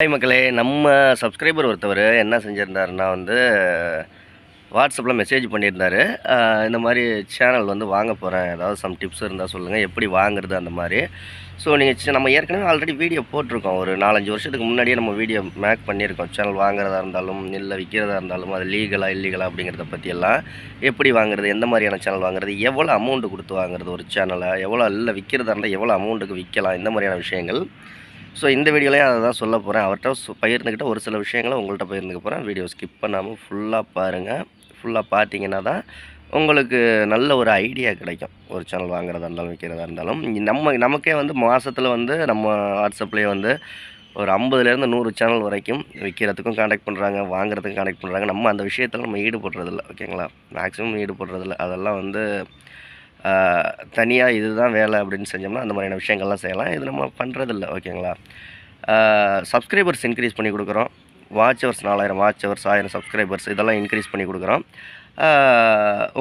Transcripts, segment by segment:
Hi மக்களே, நம்ம subscriber ஒருத்தவர் என்ன செஞ்சிருந்தாருன்னா வாட்ஸ்அப்பில் மெசேஜ் பண்ணியிருந்தாரு. இந்த மாரி சேனல் வாங்க போகிறேன். ஏதாவது சம் டிப்ஸ் இருந்தால் சொல்லுங்கள், எப்படி வாங்குறது அந்த மாரி. ஸோ நீங்கள் நம்ம ஏற்கனவே ஆல்ரெடி வீடியோ போட்டிருக்கோம். ஒரு 4, 5 வருஷத்துக்கு முன்னாடியே நம்ம வீடியோ மேக் பண்ணியிருக்கோம். சேனல் வாங்குறதா இருந்தாலும், இல்லை விற்கிறதா இருந்தாலும், அது லீகலா, இல்லீகலா அப்படிங்கிறத பற்றியெல்லாம் எப்படி வாங்குறது, எந்த மாதிரியான சேனல் வாங்குறது, எவ்வளோ அமௌண்ட்டு கொடுத்து வாங்குறது ஒரு சேனலை, எவ்வளோ இல்லை விற்கிறதா இருந்தால் எவ்வளோ அமௌண்ட்டுக்கு விற்கலாம், இந்த மாதிரியான விஷயங்கள். ஸோ இந்த வீடியோலையும் அதை தான் சொல்ல போகிறேன். அவர்கிட்ட பகிர்ந்துக்கிட்ட ஒரு சில விஷயங்களை உங்கள்கிட்ட பகிர்ந்துக்க போகிறேன். வீடியோ ஸ்கிப் பண்ணாமல் ஃபுல்லாக பாருங்கள். ஃபுல்லாக பார்த்தீங்கன்னா தான் உங்களுக்கு நல்ல ஒரு ஐடியா கிடைக்கும். ஒரு சேனல் வாங்குறதா இருந்தாலும், விற்கிறதா இருந்தாலும். நமக்கே மாதத்தில் நம்ம வாட்ஸ்அப்லேயே ஒரு 50லேருந்து 100 சேனல் வரைக்கும் விற்கிறதுக்கும் கான்டாக்ட் பண்ணுறாங்க, வாங்குறதுக்கும் கான்டாக்ட் பண்ணுறாங்க. நம்ம அந்த விஷயத்தில் நம்ம ஈடுபடுறதில்ல, ஓகேங்களா? மேக்ஸிமம் ஈடுபடுறதில்ல. அதெல்லாம் தனியாக இதுதான் வேலை அப்படின்னு செஞ்சோம்னா அந்த மாதிரியான விஷயங்கள்லாம் செய்யலாம். இது நம்ம பண்ணுறதில்ல, ஓகேங்களா? சப்ஸ்கிரைபர்ஸ் இன்க்ரீஸ் பண்ணி கொடுக்குறோம். Watch hours 4000 watch hours, 1000 subscribers இதெல்லாம் இன்க்ரீஸ் பண்ணி கொடுக்குறோம்.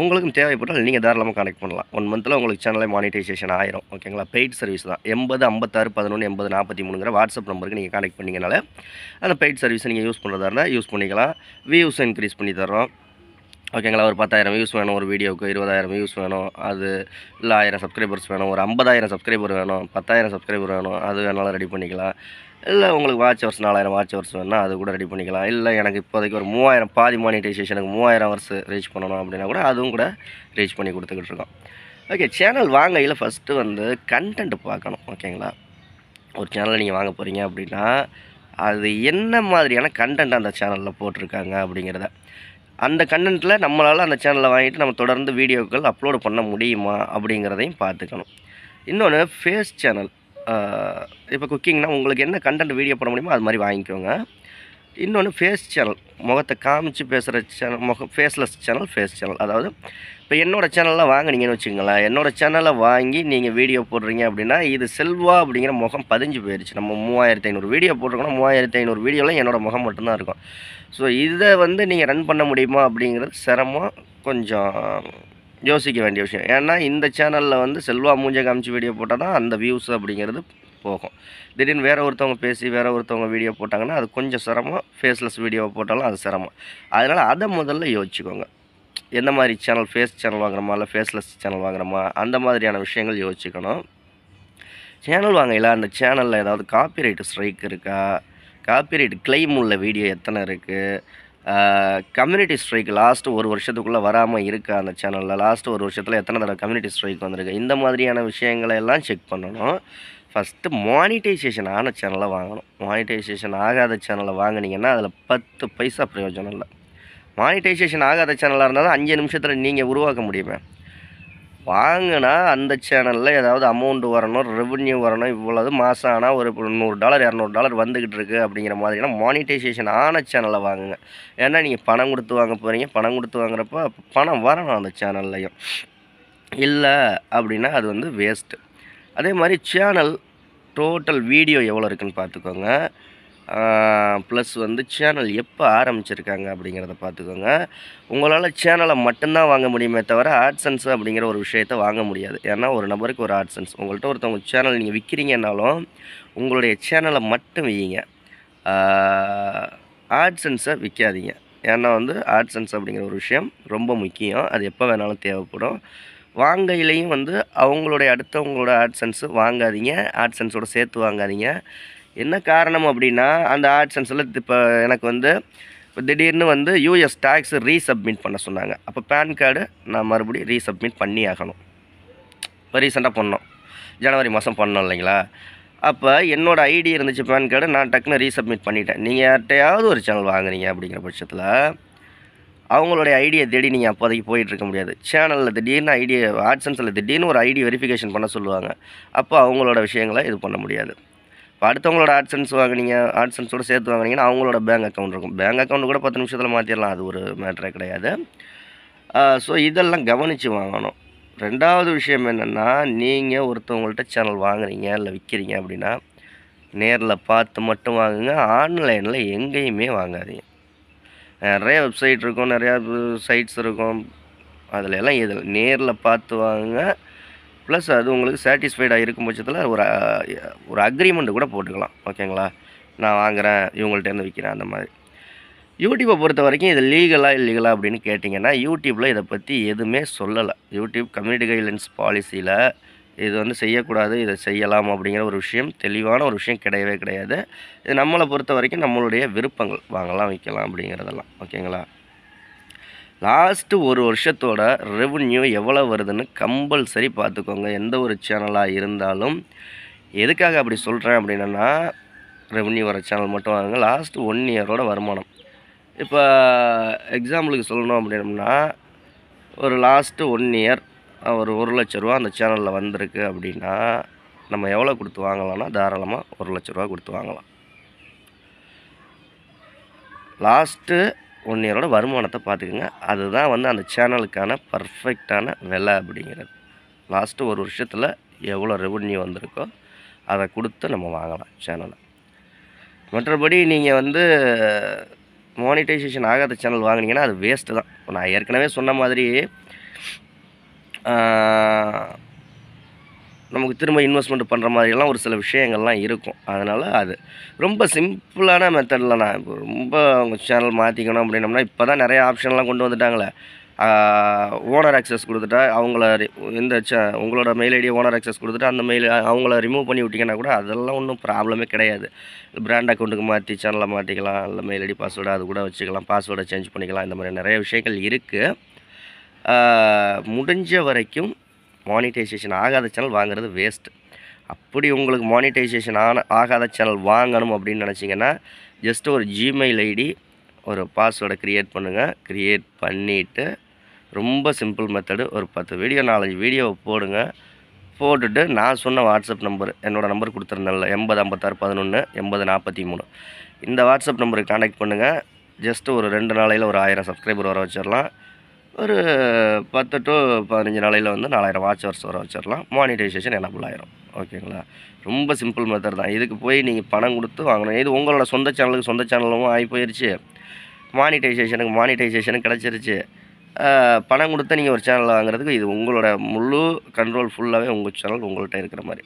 உங்களுக்கும் தேவைப்பட்டால் நீங்கள் தாராளமாக கான்டெக்ட் பண்ணலாம். 1 மந்தில் உங்களுக்கு சேனலே மானிட்டைசேஷன் ஆயிரும், ஓகேங்களா? பெய்ட் சர்வீஸ் தான். 80 56 11 80 43ங்கிற வாட்ஸ்அப் நம்பருக்கு நீங்கள் கான்டெக்ட் பண்ணிங்கனால அந்த பெய்ட் சர்வீஸை நீங்கள் யூஸ் பண்ணுறதா இருந்தால் யூஸ் பண்ணிக்கலாம். வியூஸை இன்க்ரீஸ் பண்ணி தர்றோம், ஓகேங்களா? ஒரு 10,000 வியூஸ் வேணும் ஒரு வீடியோவுக்கு, 20,000 வியூஸ் வேணும், அது இல்லை 1000 சப்ஸ்கிரைபர்ஸ் வேணும், ஒரு 50,000 சப்ஸ்கிரைபர் வேணும், 10,000 சப்ஸ்கிரைபர் வேணும், அது வேணாலும் ரெடி பண்ணிக்கலாம். இல்லை உங்களுக்கு வாட்ச் ஹவர்ஸ் 4000 வாட்ச் ஹவர்ஸ் வேணுன்னா அது கூட ரெடி பண்ணிக்கலாம். இல்லை எனக்கு இப்போதைக்கு ஒரு 3000 பாதி மானிட்டைசேஷனுக்கு 3000 ஹவர்ஸ் ரீச் பண்ணணும் அப்படின்னா கூட அதுவும் கூட ரீச் பண்ணி கொடுத்துக்கிட்டு இருக்கோம். ஓகே, சேனல் வாங்கையில் ஃபஸ்ட்டு கண்டென்ட் பார்க்கணும், ஓகேங்களா? ஒரு சேனலை நீங்கள் வாங்க போகிறீங்க அப்படின்னா அது என்ன மாதிரியான கண்டென்ட் அந்த சேனலில் போட்டிருக்காங்க அப்படிங்கிறத, அந்த கண்டென்ட்டில் நம்மளால் அந்த சேனலை வாங்கிட்டு நம்ம தொடர்ந்து வீடியோக்கள் அப்லோடு பண்ண முடியுமா அப்படிங்கிறதையும் பார்த்துக்கணும். இன்னொன்று ஃபேஸ் சேனல். இப்போ குக்கிங்னா உங்களுக்கு என்ன கண்டென்ட் வீடியோ போட முடியுமோ அது மாதிரி வாங்கிக்கோங்க. இன்னொன்று ஃபேஸ் சேனல், முகத்தை காமிச்சு பேசுகிற channel, faceless channel, face channel. அதாவது இப்போ என்னோடய சேனலில் வாங்கினீங்கன்னு வச்சுக்கோங்களேன், என்னோடய சேனலை வாங்கி நீங்கள் வீடியோ போடுறீங்க அப்படின்னா இது செல்வா அப்படிங்கிற முகம் பதிஞ்சு போயிடுச்சு. நம்ம 3500 வீடியோ போட்டிருக்கோன்னா 3500 வீடியோவில் என்னோடய முகம் மட்டும்தான் இருக்கும். ஸோ இதை நீங்கள் ரன் பண்ண முடியுமா அப்படிங்கிறது சிரமம், கொஞ்சம் யோசிக்க வேண்டிய விஷயம். ஏன்னா இந்த சேனலில் செல்வா மூஞ்ச காமிச்சு வீடியோ போட்டால் தான் அந்த வியூஸ் அப்படிங்கிறது போகும். திடீர்னு வேறு ஒருத்தவங்க பேசி வேறு ஒருத்தவங்க வீடியோ போட்டாங்கன்னா அது கொஞ்சம் சிரமம். ஃபேஸ்லெஸ் வீடியோ போட்டாலும் அது சிரமம். அதனால் அதை முதல்ல யோசிச்சுக்கோங்க. எந்த மாதிரி சேனல், ஃபேஸ் சேனல் வாங்குறோமா இல்லை ஃபேஸ்லெஸ் சேனல் வாங்குறோமா, அந்த மாதிரியான விஷயங்கள் யோசிச்சுக்கணும். சேனல் வாங்கல அந்த சேனலில் ஏதாவது காப்பிரைட் ஸ்ட்ரைக் இருக்கா, காப்பிரைட் கிளைம் உள்ள வீடியோ எத்தனை இருக்குது, கம்யூனிட்டி ஸ்ட்ரைக் லாஸ்ட்டு 1 வருஷத்துக்குள்ளே வராமல் இருக்கா அந்த சேனலில், லாஸ்ட்டு 1 வருஷத்தில் எத்தனை தடவை கம்யூனிட்டி ஸ்ட்ரைக் வந்திருக்கு, இந்த மாதிரியான விஷயங்களை எல்லாம் செக் பண்ணணும். ஃபஸ்ட்டு மானிட்டைசேஷன் ஆன சேனலை வாங்கணும். மானிட்டைசேஷன் ஆகாத சேனலை வாங்கினீங்கன்னா அதில் 10 பைசா பிரயோஜனம் இல்லை. மானிட்டைசேஷன் ஆகாத சேனலாக இருந்தால் தான் 5 நிமிஷத்தில் நீங்கள் உருவாக்க முடியுமே. வாங்கினா அந்த சேனலில் ஏதாவது அமௌண்ட்டு வரணும், ரெவன்யூ வரணும், இவ்வளவு மாதம் ஆனால் ஒரு $100 $200 வந்துக்கிட்டு இருக்குது அப்படிங்கிற மாதிரினா மானிட்டைசேஷன் ஆன சேனலை வாங்குங்க. ஏன்னா நீங்கள் பணம் கொடுத்து வாங்க போகிறீங்க, பணம் கொடுத்து வாங்குறப்போ பணம் வரணும் அந்த சேனல்லையும். இல்லை அப்படின்னா அது வேஸ்ட்டு. அதே மாதிரி சேனல் டோட்டல் வீடியோ எவ்வளோ இருக்குதுன்னு பார்த்துக்கோங்க. ப்ளஸ் சேனல் எப்போ ஆரம்பிச்சிருக்காங்க அப்படிங்கிறத பார்த்துக்கோங்க. உங்களால் சேனலை மட்டும்தான் வாங்க முடியுமே தவிர ஆட்சன்ஸ் அப்படிங்கிற ஒரு விஷயத்தை வாங்க முடியாது. ஏன்னா ஒரு நபருக்கு ஒரு ஆட்சன்ஸ். உங்கள்கிட்ட ஒருத்தவங்க சேனல் நீங்கள் விற்கிறீங்கன்னாலும் உங்களுடைய சேனலை மட்டும் விற்கிங்க, ஆட்சன்ஸை விற்காதீங்க. ஏன்னா ஆட்சன்ஸ் அப்படிங்கிற ஒரு விஷயம் ரொம்ப முக்கியம். அது எப்போ வேணாலும் தேவைப்படும். வாங்கையிலையும் அவங்களுடைய அடுத்தவங்களோட ஆட்சன்ஸு வாங்காதீங்க, ஆட்சன்ஸோடு சேர்த்து வாங்காதீங்க. என்ன காரணம் அப்படின்னா அந்த ஆட்சன்ஸில் இப்போ எனக்கு இப்போ திடீர்னு யூஎஸ் டேக்ஸ் ரீசப்மிட் பண்ண சொன்னாங்க. அப்போ பேன் கார்டு நான் மறுபடியும் ரீசப்மிட் பண்ணி ஆகணும். இப்போ ரீசெண்டாக பண்ணோம், ஜனவரி மாதம் பண்ணோம் இல்லைங்களா? அப்போ என்னோடய ஐடி இருந்துச்சு பேன் கார்டு, நான் டக்குன்னு ரீசப்மிட் பண்ணிட்டேன். நீங்கள் யார்கிட்டையாவது ஒரு சேனல் வாங்குறீங்க அப்படிங்கிற பட்சத்தில் அவங்களுடைய ஐடியை தேடி நீங்கள் அப்போதைக்கு போயிட்டுருக்க முடியாது. சேனலில் திடீர்னு ஆட்சன்ஸில் திடீர்னு ஒரு ஐடி வெரிஃபிகேஷன் பண்ண சொல்லுவாங்க. அப்போ அவங்களோட விஷயங்களை இது பண்ண முடியாது. இப்போ அடுத்தவங்களோட ஆட்சன்ஸ் வாங்கினீங்க, ஆட்சன்ஸோடு சேர்த்து வாங்கினீங்கன்னா அவங்களோட பேங்க் அக்கௌண்ட் இருக்கும். பேங்க் அக்கௌண்ட் கூட 10 நிமிஷத்தில் மாற்றிடலாம், அது ஒரு மேட்டரே கிடையாது. ஸோ இதெல்லாம் கவனித்து வாங்கணும். 2வது விஷயம் என்னென்னா, நீங்கள் ஒருத்தவங்கள்ட்ட சேனல் வாங்குறீங்க இல்லை விற்கிறீங்க அப்படின்னா நேரில் பார்த்து மட்டும் வாங்குங்க. ஆன்லைனில் எங்கேயுமே வாங்காதீங்க. நிறைய வெப்சைட் இருக்கும், நிறையா சைட்ஸ் இருக்கும், அதில் எல்லாம் எது நேரில் பார்த்து வாங்குங்க. ப்ளஸ் அது உங்களுக்கு சாட்டிஸ்ஃபைடாக இருக்கும் பட்சத்தில் ஒரு அக்ரிமெண்ட் கூட போட்டுக்கலாம், ஓகேங்களா? நான் வாங்குறேன், இவங்கள்ட்டேருந்து விற்கிறேன் அந்த மாதிரி. யூடியூப்பை பொறுத்த வரைக்கும் இது லீகலா, இல்லீகலா அப்படின்னு கேட்டிங்கன்னா, யூடியூப்பில் இதை பற்றி எதுவுமே சொல்லலை. யூடியூப் கம்யூனிட்டி கைட்லைன்ஸ் பாலிசியில் இது வந்து செய்யக்கூடாது, இதை செய்யலாம் அப்படிங்கிற ஒரு விஷயம், தெளிவான ஒரு விஷயம் கிடையவே கிடையாது. இது நம்மளை பொறுத்த வரைக்கும் நம்மளுடைய விருப்பங்கள், வாங்கலாம், விற்கலாம் அப்படிங்கிறதெல்லாம். ஓகேங்களா? லாஸ்ட்டு ஒரு வருஷத்தோட ரெவென்யூ எவ்வளோ வருதுன்னு கம்பல்சரி பார்த்துக்கோங்க. எந்த ஒரு சேனலாக இருந்தாலும். எதுக்காக அப்படி சொல்கிறேன் அப்படின்னா, ரெவென்யூ வர சேனல் மட்டும் வாங்குங்க. லாஸ்ட்டு 1 இயரோட வருமானம். இப்போ எக்ஸாம்பிளுக்கு சொல்லணும் அப்படின்னம்னா, ஒரு லாஸ்ட்டு 1 இயர் ஒரு ரூ. 1,00,000 அந்த சேனலில் வந்திருக்கு அப்படின்னா, நம்ம எவ்வளோ கொடுத்து வாங்கலாம்னா, தாராளமாக ரூ. 1,00,000 கொடுத்து வாங்கலாம். லாஸ்ட்டு 1 இயரோட வருமானத்தை பார்த்துக்குங்க. அதுதான் வந்து அந்த சேனலுக்கான பர்ஃபெக்டான விலை அப்படிங்கிறது. லாஸ்ட்டு ஒரு வருஷத்தில் எவ்வளோ ரெவென்யூ வந்திருக்கோ அதை கொடுத்து நம்ம வாங்கலாம் சேனலை. மற்றபடி நீங்கள் வந்து மானிட்டைசேஷன் ஆகாத சேனல் வாங்குனீங்கன்னா அது வேஸ்ட்டு தான். நான் ஏற்கனவே சொன்ன மாதிரி நமக்கு திரும்ப இன்வெஸ்ட்மெண்ட் பண்ணுற மாதிரியெல்லாம் ஒரு சில விஷயங்கள்லாம் இருக்கும். அதனால் அது ரொம்ப சிம்பிளான மெத்தடில் நான் இப்போ ரொம்ப உங்கள் சேனல் மாற்றிக்கணும் அப்படின்னம்னா, இப்போ தான் நிறைய ஆப்ஷன்லாம் கொண்டு வந்துட்டாங்களே. ஓனர் ஆக்சஸ் கொடுத்துட்டா அவங்கள இந்த உங்களோட மெயில் ஐடியை ஓனர் ஆக்சஸ் கொடுத்துட்டு அந்த மெயில் அவங்கள ரிமூவ் பண்ணி விட்டிங்கன்னா கூட அதெல்லாம் ஒன்றும் ப்ராப்ளமே கிடையாது. பிராண்ட் அக்கௌண்ட்டுக்கு மாற்றி சேனலை மாற்றிக்கலாம், இல்லை மெயில் ஐடி பாஸ்வேர்டு அது கூட வச்சுக்கலாம், பாஸ்வேர்டை சேஞ்ச் பண்ணிக்கலாம். இந்த மாதிரி நிறைய விஷயங்கள் இருக்குது. முடிஞ்ச வரைக்கும் மானிட்டைசேஷன் ஆகாத சேனல் வாங்குறது வேஸ்ட்டு. அப்படி உங்களுக்கு மானிட்டைசேஷன் ஆகாத சேனல் வாங்கணும் அப்படின்னு நினச்சிங்கன்னா, ஜஸ்ட்டு ஒரு ஜிமெயில் ஐடி, ஒரு பாஸ்வேர்டை க்ரியேட் பண்ணுங்கள். க்ரியேட் பண்ணிவிட்டு ரொம்ப சிம்பிள் மெத்தடு, ஒரு 10 வீடியோ 4-5 வீடியோவை போடுங்க. போட்டுட்டு நான் சொன்ன வாட்ஸ்அப் நம்பர், என்னோடய நம்பர் கொடுத்துருந்தேன்ல 805611 8043, இந்த வாட்ஸ்அப் நம்பருக்கு கான்டாக்ட் பண்ணுங்கள். ஜஸ்ட்டு ஒரு 2 நாளையில் ஒரு 1000 சப்ஸ்கிரைபர் வர வச்சிடலாம். ஒரு 10 to 15 நாளையில் வந்து 4000 வாட்ச் ஹவர்ஸ் வர வச்சிடலாம். மானிட்டைசேஷன் எனபிள் ஆயிரும். ஓகேங்களா? ரொம்ப சிம்பிள் மெத்தட் தான். இதுக்கு போய் நீங்கள் பணம் கொடுத்து வாங்கணும். இது உங்களோட சொந்த சேனலுக்கு சொந்த சேனலும் ஆகி போயிடுச்சு. மானிட்டைசேஷனுக்கு கிடச்சிருச்சு. பணம் கொடுத்து நீங்கள் ஒரு சேனல் வாங்குறதுக்கு இது உங்களோட முழு கண்ட்ரோல் ஃபுல்லாகவே உங்கள் சேனல் உங்கள்கிட்ட இருக்கிற மாதிரி.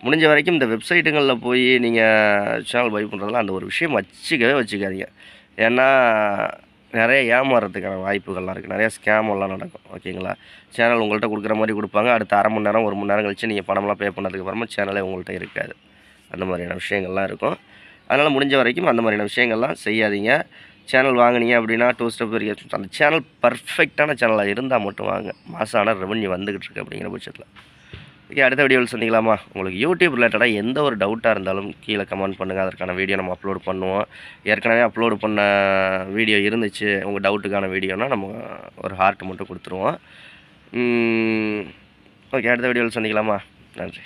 முடிஞ்ச வரைக்கும் இந்த வெப்சைட்டுங்களில் போய் நீங்கள் சேனல் பை பண்ணுறதுலாம் அந்த ஒரு விஷயம் வச்சுக்காதீங்க. ஏன்னா நிறைய ஏமாறுறதுக்கான வாய்ப்புகள்லாம் இருக்குது. நிறையா ஸ்கேமெல்லாம் நடக்கும். ஓகேங்களா? சேனல் உங்கள்கிட்ட கொடுக்குற மாதிரி கொடுப்பாங்க. அடுத்த அரை மணி நேரம் 1 மணி நேரம் கழிச்சு நீங்கள் பணம்லாம் பே பண்ணதுக்கப்புறமா சேனலே உங்கள்கிட்ட இருக்காது. அந்த மாதிரியான விஷயங்கள்லாம் இருக்கும். அதனால் முடிஞ்ச வரைக்கும் அந்த மாதிரியான விஷயங்கள்லாம் செய்யாதீங்க. சேனல் வாங்குனீங்க அப்படின்னா 2 ஸ்டெப் வெரிஃபிகேஷன், அந்த சேனல் பர்ஃபெக்டான சேனலாக இருந்தால் மட்டும் வாங்க. மாதம் ஆனால் ரெவென்யூ வந்துக்கிட்டு இருக்குது அப்படிங்கிற பட்சத்தில். ஓகே, அடுத்த வீடியோவில் சந்திக்கலாமா? உங்களுக்கு யூடியூப் ரிலேட்டடாக எந்த ஒரு டவுட்டாக இருந்தாலும் கீழே கமெண்ட் பண்ணுங்கள். அதற்கான வீடியோ நம்ம அப்லோட் பண்ணுவோம். ஏற்கனவே அப்லோடு பண்ண வீடியோ இருந்துச்சு, உங்கள் டவுட்டுக்கான வீடியோனா நம்ம ஒரு ஹார்ட் மட்டும் கொடுத்துருவோம். ஓகே, அடுத்த வீடியோவில் சந்திக்கலாமா? நன்றி.